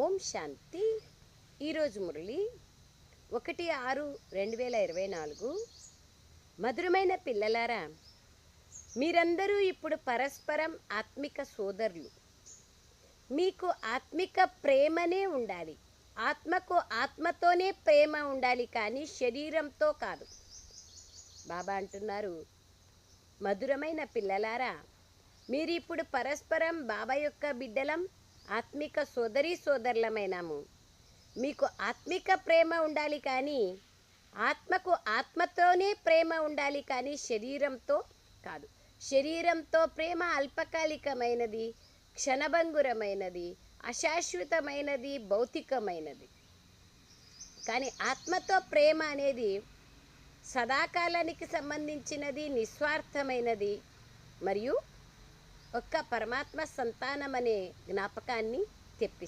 ఓం శాంతి. ఈరోజు మురళి 1/6/2024. మధురమైన పిల్లలారా, మీరందరూ ఇప్పుడు పరస్పరం ఆత్మిక సోదరులు. మీకు ఆత్మిక ప్రేమనే ఉండాలి. ఆత్మకు ఆత్మతోనే ప్రేమ ఉండాలి, కానీ శరీరంతో కాదు. బాబా అంటున్నారు, మధురమైన పిల్లలారా, మీరు ఇప్పుడు పరస్పరం బాబా యొక్క బిడ్డలం, ఆత్మిక సోదరీ సోదరులమైనాము. మీకు ఆత్మిక ప్రేమ ఉండాలి, కానీ ఆత్మకు ఆత్మతోనే ప్రేమ ఉండాలి, కానీ శరీరంతో కాదు. శరీరంతో ప్రేమ అల్పకాలికమైనది, క్షణభంగురమైనది, అశాశ్వతమైనది, భౌతికమైనది. కానీ ఆత్మతో ప్రేమ అనేది సదాకాలానికి సంబంధించినది, నిస్వార్థమైనది, మరియు ఒక్క పరమాత్మ సంతానం అనే జ్ఞాపకాన్ని తెప్పిస్తుంది.